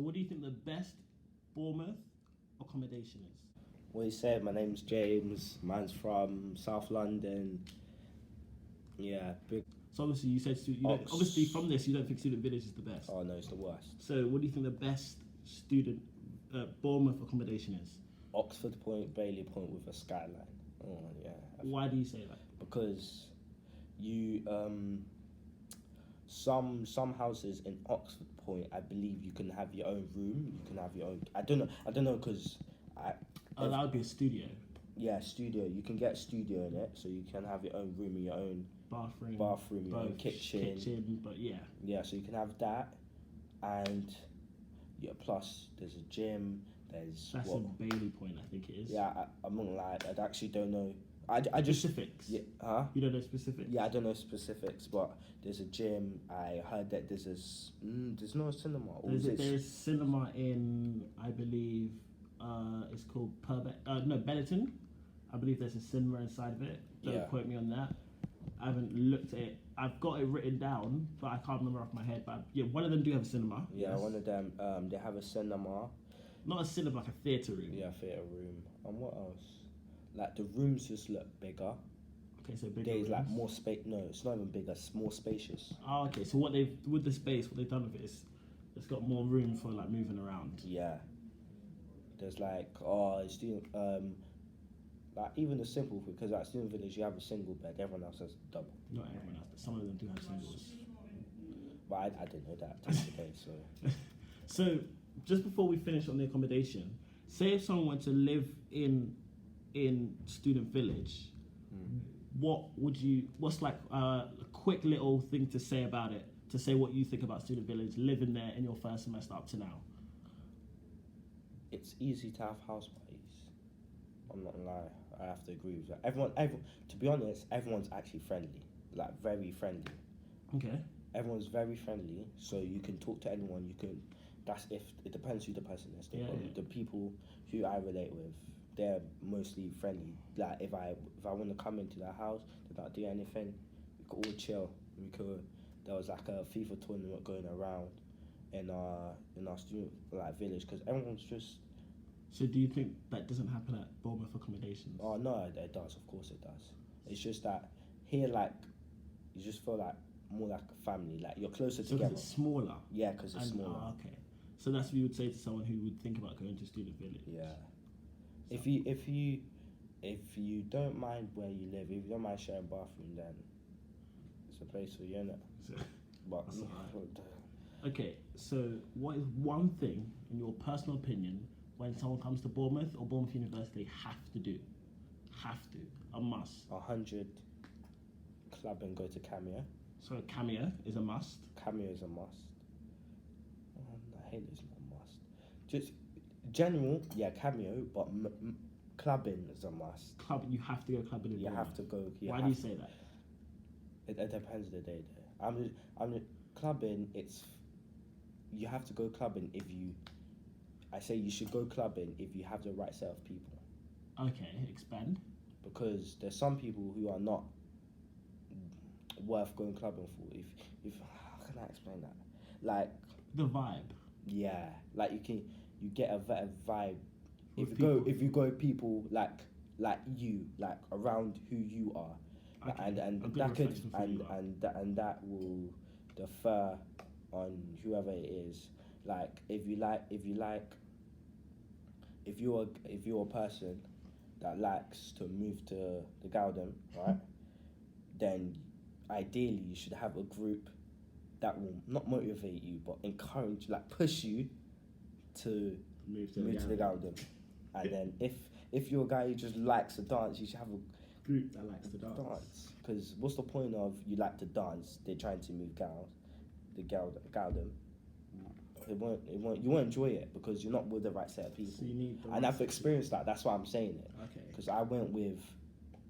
What do you think the best Bournemouth accommodation is? What you said, my name's James, man's from South London. Yeah, big. So obviously you said obviously from this you don't think Student Village is the best. Oh no, it's the worst. So what do you think the best student Bournemouth accommodation is? Oxford Point, Bailey Point with a skyline. Oh yeah. Why do you say that? Because you some houses in Oxford Point, I believe you can have your own room. You can have your own. I don't know because that would be a studio. Yeah, studio. You can get a studio in it, so you can have your own room and your own bathroom, your own kitchen. But yeah. Yeah, so you can have that, and yeah. Plus, there's a gym. That's in Bailey Point, I think it is. Yeah, I'm not gonna lie. I actually don't know. I just specifics. Yeah, huh? You don't know specifics. Yeah, I don't know specifics, but there's a gym. I heard that there's there's no cinema. There's cinema in, I believe, it's called Benetton. I believe there's a cinema inside of it. Don't quote me on that. I haven't looked at it. I've got it written down, but I can't remember off my head. But yeah, one of them do have a cinema. Yeah, yes. One of them. They have a cinema. Not a cinema, like a theatre room. Yeah, theatre room. And what else? Like the rooms just look bigger. Okay, so bigger. There's rooms. like more space. No, it's not even bigger. It's more spacious. Oh, okay. So what they've done with it is it's got more room for like moving around. Yeah. There's like student like even the simple thing, because at Student Village you have a single bed, everyone else has double. Not everyone else, but some of them do have singles. But I didn't know that today, so. So just before we finish on the accommodation, say if someone went to live in Student Village, what's like a quick little thing to say about it, to say what you think about Student Village, living there in your first semester up to now? It's easy to have house parties. I'm not gonna lie, I have to agree with that. Everyone, to be honest, everyone's actually friendly, like very friendly. Okay. Everyone's very friendly, so you can talk to anyone. You can. That's if it depends who the person is. The people who I relate with, they're mostly friendly. Like if I want to come into their house, they don't do anything. We could all chill. There was like a FIFA tournament going around in our student village, because everyone's just. So do you think that doesn't happen at Bournemouth accommodations? Oh no, it does. Of course it does. It's just that here, like, you just feel like more like a family. Like you're closer together. It's smaller. Yeah, because it's smaller. Okay. So that's what you would say to someone who would think about going to Student Village. Yeah. So. If you don't mind where you live, if you don't mind sharing a bathroom, then it's a place for you, innit? But okay, so what is one thing, in your personal opinion, when someone comes to Bournemouth or Bournemouth University, a must? 100 club and go to Cameo. So Cameo is a must. Cameo is a must. I hate it's not a must. Just general, yeah, Cameo, but clubbing is a must. You have to go clubbing. You have to go. Why do you say that? It depends on the day. I'm clubbing. You have to go clubbing if you. I say you should go clubbing if you have the right set of people. Okay, expand. Because there's some people who are not worth going clubbing for. If how can I explain that? Like the vibe. Yeah, like you get a better vibe if you go people like you, like around who you are. Okay. and that could and that will defer on whoever it is. Like if you're a person that likes to move to the Gowden, right? Then ideally you should have a group that will not motivate you but encourage, like push you to move to the Gowden. And then if you're a guy who just likes to dance, you should have a group that likes to dance. Because what's the point of you like to dance? They're trying to move the Gowden. You won't enjoy it because you're not with the right set of people. So and I've experienced that. That's why I'm saying it. Okay. Because I went with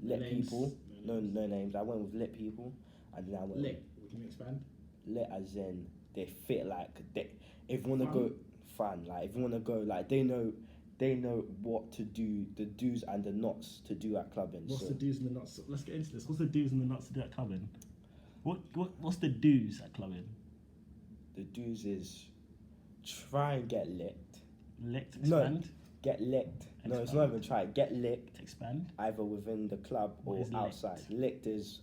lit people. No names. I went with lit people, and then I went. Lit. Can you expand? Lit as in they fit like they. If you want to go fun, like if you want to go, like they know what to do, the do's and the nots to do at clubbing. What's the do's and the nots? Let's get into this. What's the do's and the nots to do at clubbing? What's the do's at clubbing? The do's is try and get licked. Licked, No, expand, get licked. No, it's Expand. not even try. Get licked expand. either within the club What or is licked? outside. Licked is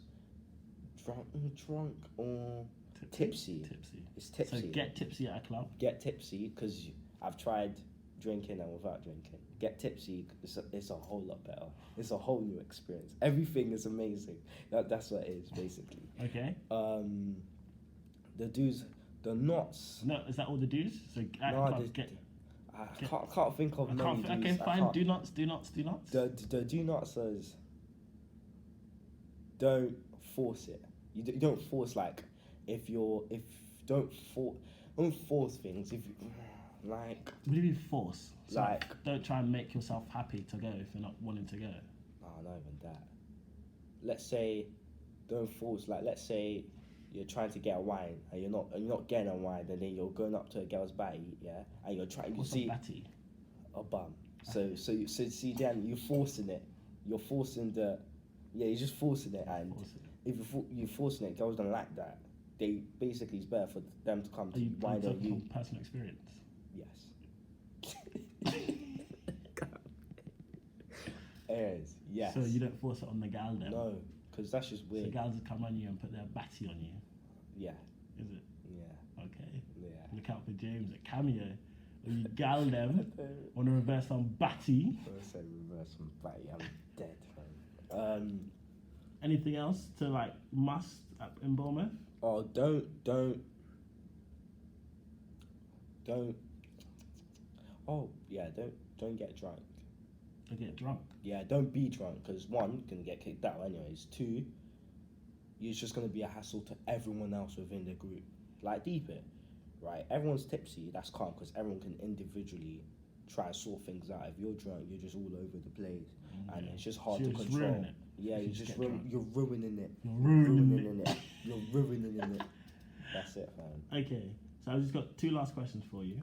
drunk or tipsy. Tipsy. It's tipsy. So get tipsy at a club. Get tipsy because I've tried drinking and without drinking. Get tipsy. It's a whole lot better. It's a whole new experience. Everything is amazing. That's what it is basically. Okay. The do's, the knots. No, is that all the do's? So at No, clubs, I can't think of many do's. Okay, I fine. can't- Do nots. The do not says don't force it. You don't force like don't force things if you like. What do you mean force? So Like- don't try and make yourself happy to go if you're not wanting to go. No, not even that. Let's say don't force. Like let's say you're trying to get a wine and you're not getting a wine, and then you're going up to a girl's batty, yeah, and you're trying. You What's see a batty? a bum. So see then you're forcing it. You're forcing the. Yeah, you're just forcing it, and Force it. if you're forcing it, girls don't like that. They basically it's better for them to come Are to you you. Why don't talking you? from personal experience? Yes. Yes. So you don't force it on the gal then? No, because that's just So weird. gals will come on you and put their batty on you. Yeah. Is it? Yeah. Okay. Yeah. Look out for James at Cameo. When you gal them on a reverse on batty. I say reverse from batty. I'm dead, man. Anything else to like must up in Bournemouth? Oh, don't. Oh yeah, don't get drunk. To get drunk. Yeah, don't be drunk because one, you're gonna get kicked out anyways. Two, it's just gonna be a hassle to everyone else within the group. Like deep it, right? Everyone's tipsy. That's calm because everyone can individually try and sort things out. If you're drunk, you're just all over the place, and it's just hard So to you're just control. ruining it Yeah, if you you're just just get drunk. you're ruining it. You're ruining it. You're ruining it. That's it, man. Okay, so I've just got two last questions for you.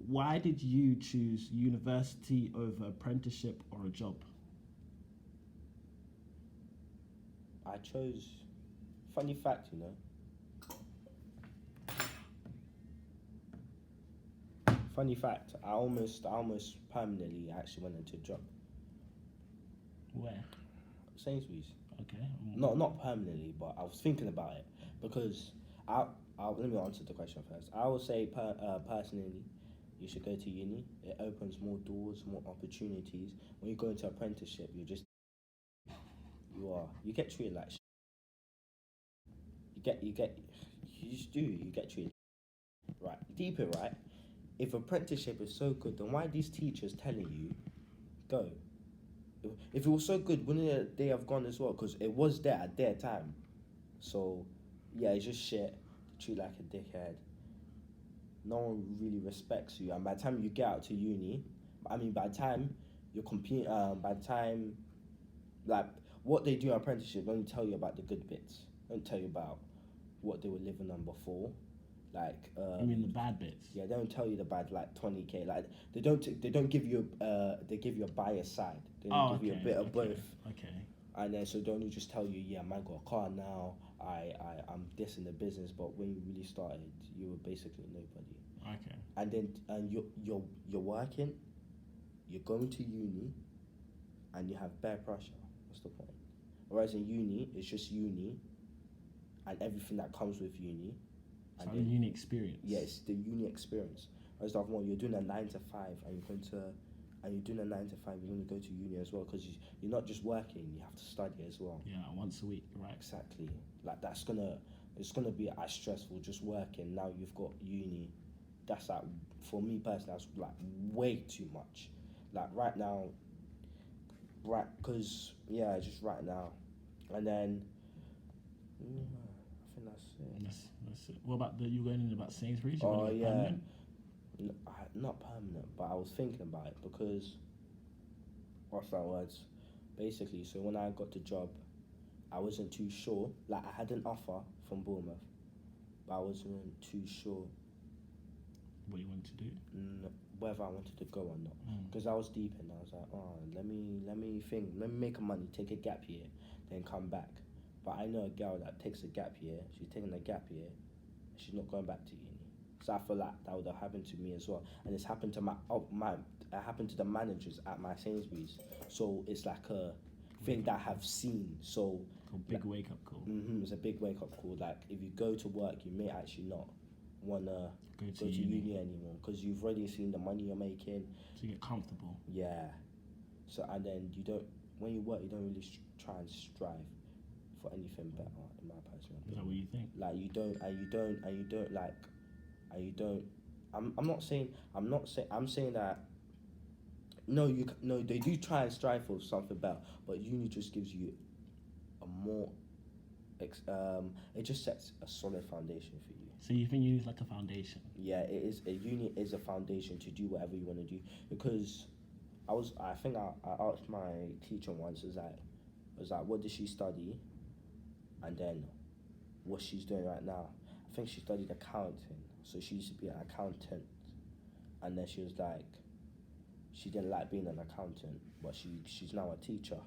Why did you choose university over apprenticeship or a job? I chose. Funny fact, you know. Funny fact, I almost permanently actually went into a job. Where? Sainsbury's. Okay. Not permanently, but I was thinking about it because let me answer the question first. I would say personally, you should go to uni. It opens more doors, more opportunities. When you go into apprenticeship, you get treated like you get treated right. Deep it right. If apprenticeship is so good, then why are these teachers telling you go? If it was so good, wouldn't they have gone as well? Because it was there at their time. So, yeah, it's just shit. Treat like a dickhead. No one really respects you. And by the time you get out to uni, by the time you're competing, by the time, like, what they do in apprenticeship don't tell you about the good bits. Don't tell you about what they were living on before. Like, You mean the bad bits? yeah, they don't tell you the bad, like 20k. Like they don't give you they give you a biased side. They don't give you a bit of both. Okay. And then so they only just tell you, yeah, man, got a car now. I'm this in the business, but when you really started, you were basically nobody. Okay. And then you're working, you're going to uni, and you have bare pressure. What's the point? Whereas in uni, it's just uni, and everything that comes with uni. So a uni experience. Yes, the uni experience. Whereas the other one, you're doing a 9 to 5, and you're going to. And you're doing a 9 to 5, you're going to go to uni as well because you're not just working, you have to study as well. Yeah, once a week, right? Exactly. Like it's gonna be as stressful just working. Now you've got uni. That's like, for me personally, that's like way too much. Like right now, because just right now. And then, I think that's it. That's it. What about you going in about Sainsbury's? Oh, yeah. Permanent? Not permanent, but I was thinking about it because, what's that words? Basically, so when I got the job, I wasn't too sure. Like, I had an offer from Bournemouth, but I wasn't too sure What you want to do? whether I wanted to go or not. Because I was deep in, I was like, oh, let me make money, take a gap year, then come back. But I know a girl that takes a gap year. She's taking a gap year. She's not going back to uni. So I feel like that would have happened to me as well, and it's happened to it happened to the managers at my Sainsbury's. So it's like a thing that I have seen. So A big wake up call. it's a big wake up call. Like if you go to work, you may actually not wanna Go go to uni anymore because you've already seen the money you're making. So you get comfortable. Yeah. So and then you don't, when you work, you don't really try and strive for anything better, in my personal opinion. Is that what you think? Like you don't. I'm saying that. No, they do try and strive for something better, but uni just gives you a more. It just sets a solid foundation for you. So you think uni is like a foundation? Yeah, it is. A uni is a foundation to do whatever you want to do. Because I think I asked my teacher once. Was like, what did she study? And then, what she's doing right now. I think she studied accounting. So she used to be an accountant, and then she was like, she didn't like being an accountant, but she's now a teacher.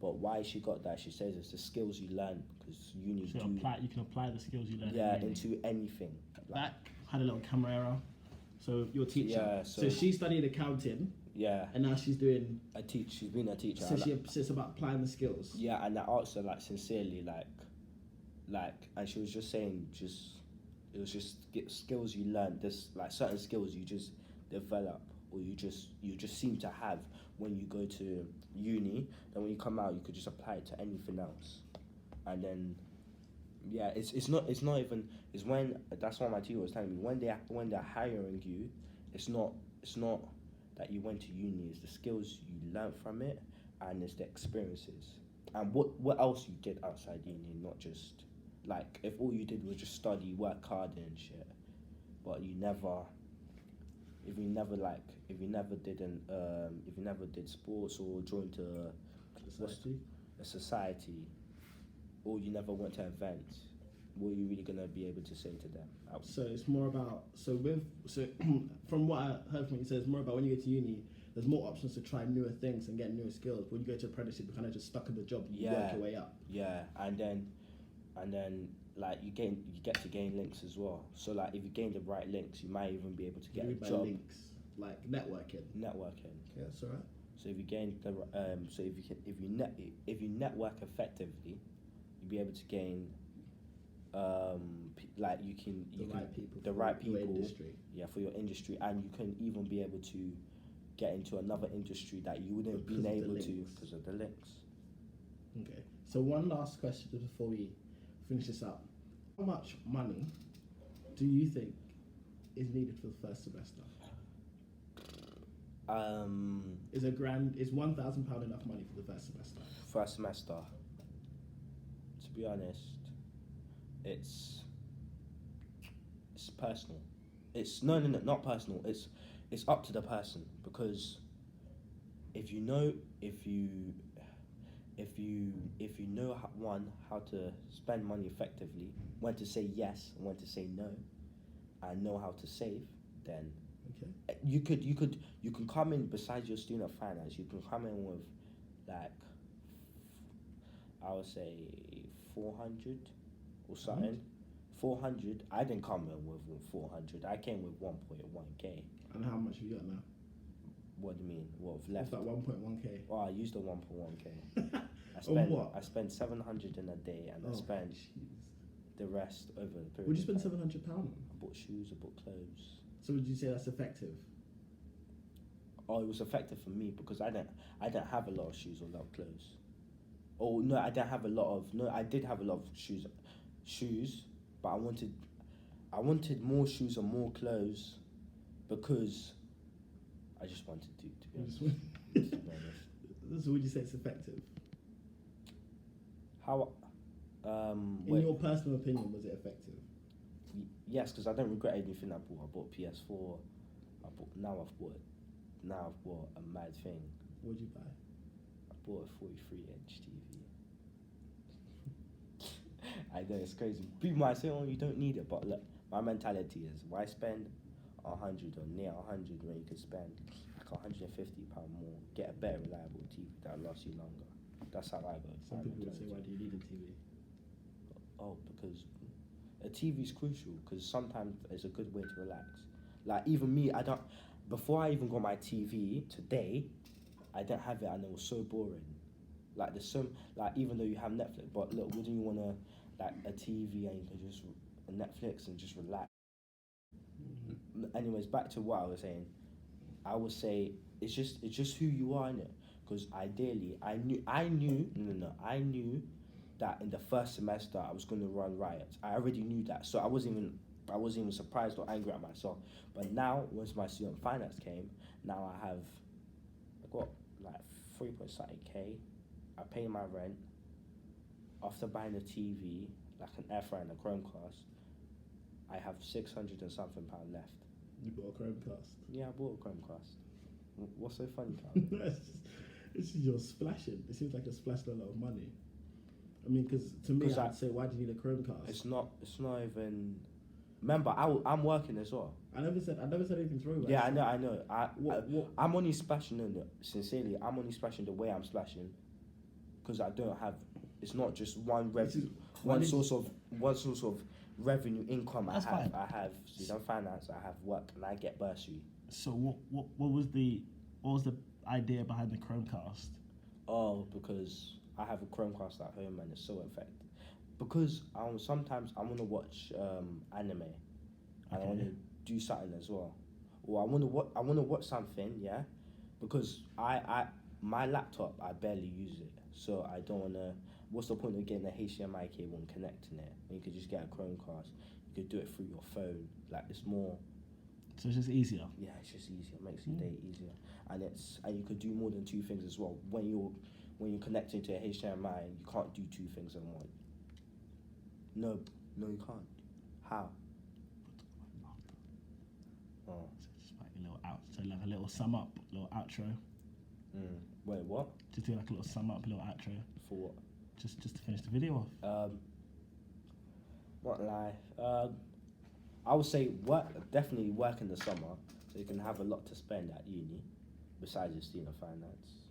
But why she got that, she says it's the skills you learn, because uni So you can apply the skills you learn. into anything. That had a little camera error. So your teacher. Yeah, so she studied accounting. Yeah. And now she's doing. She's been a teacher. So it's about applying the skills. Yeah, and I asked her like sincerely, and she was just saying, it was just skills you learn. There's like certain skills you just develop, or you just seem to have when you go to uni. Then when you come out, you could just apply it to anything else. And then, yeah, it's not even, it's when, that's what my teacher was telling me, when they're hiring you, it's not that you went to uni, it's the skills you learned from it, and it's the experiences and what else you did outside uni, not just like if all you did was just study, work hard and shit, but if you never did sports or joined a society, or you never went to events, what are you really gonna be able to say to them? So it's more about from what I heard from you, it's more about when you go to uni, there's more options to try newer things and get newer skills. When you go to apprenticeship, you're kind of just stuck in the job. You work your way up. Yeah, and then like you get to gain links as well. So like if you gain the right links, you might even be able to get a job. Links, like networking. Yeah, that's alright. So if you gain the if you network effectively, you'll be able to gain the right people industry. Yeah, for your industry, and you can even be able to get into another industry that you wouldn't have been able to because of the links. Okay, so one last question just before we finish this up. How much money do you think is needed for the first semester? Is £1,000 enough money for the first semester? First semester, to be honest, it's personal. It's not personal. It's up to the person, because if you know how to spend money effectively, when to say yes and when to say no, and know how to save, then you can come in, besides your student finance, you can come in with like, I would say 400 or something. Mm-hmm. 400. I didn't come in with 400. I came with 1.1k. And how much have you got now? What do you mean? What have left? It's like 1.1k. Oh, I used the 1.1k. I spent 700 in a day, and I spent the rest over the period. Would you spend £700 on? I bought shoes, I bought clothes. So would you say that's effective? Oh, it was effective for me because I didn't have a lot of shoes or a lot of clothes. Oh no, I did have a lot of shoes, but I wanted more shoes and more clothes because I just wanted to be honest. So would you say it's effective? How? In your personal opinion, was it effective? Yes, because I don't regret anything I bought. I bought PS4. Now I've bought a mad thing. What did you buy? I bought a 43-inch TV. I know, it's crazy. People might say, "Oh, you don't need it," but look, my mentality is, why spend 100 or near 100 when you could spend like £150 more, get a better reliable TV that'll last you longer. That's how I go. Some people would say, why do you need a TV? Oh, because a TV is crucial because sometimes it's a good way to relax. Like even me, I don't. Before I even got my TV today, I didn't have it and it was so boring. Like there's some like even though you have Netflix, but look, wouldn't you wanna like a TV and you can just Netflix and just relax? Anyways, back to what I was saying. I would say it's just who you are in it. Because ideally, I knew that in the first semester I was going to run riots. I already knew that, so I wasn't even surprised or angry at myself. But now, once my student finance came, now I got like 3.something k. I pay my rent. After buying a TV, like an air fryer and a Chromecast, I have 600 and something pound left. You bought a Chromecast? Yeah, I bought a Chromecast. What's so funny, Carl? It's just you're splashing. It seems like you're splashing a lot of money. I mean, because to me, I'd say, why do you need a Chromecast? It's not even. Remember, I'm working as well. I never said anything wrong. Yeah, I know. I'm only splashing in it. Sincerely, I'm only splashing the way I'm splashing, because I don't have. It's not just one source of revenue income. That's fine. I have student finance. I have work, and I get bursary. So what was the idea behind the Chromecast? Oh, because I have a Chromecast at home and it's so effective. Because sometimes I want to watch anime, and I want to do something as well, or I want to watch something, yeah. Because my laptop I barely use it, so I don't want to. What's the point of getting a HDMI cable and connecting it when you could just get a Chromecast? You could do it through your phone. Like it's more. So it's just easier. Yeah, it's just easier. It makes your day easier, and you could do more than two things as well. When you're connecting to a HDMI, you can't do two things in one. No, you can't. How? Oh. So just like a little so like a little sum up, little outro. Wait, what? Just do like a little sum up, little outro. For what? Just to finish the video off. What life? I would say definitely work in the summer, so you can have a lot to spend at uni, besides your student finance.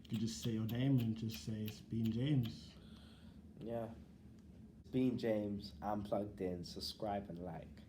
You just say your name and just say it's Bean James. Yeah. Bean James, I'm plugged in, subscribe and like.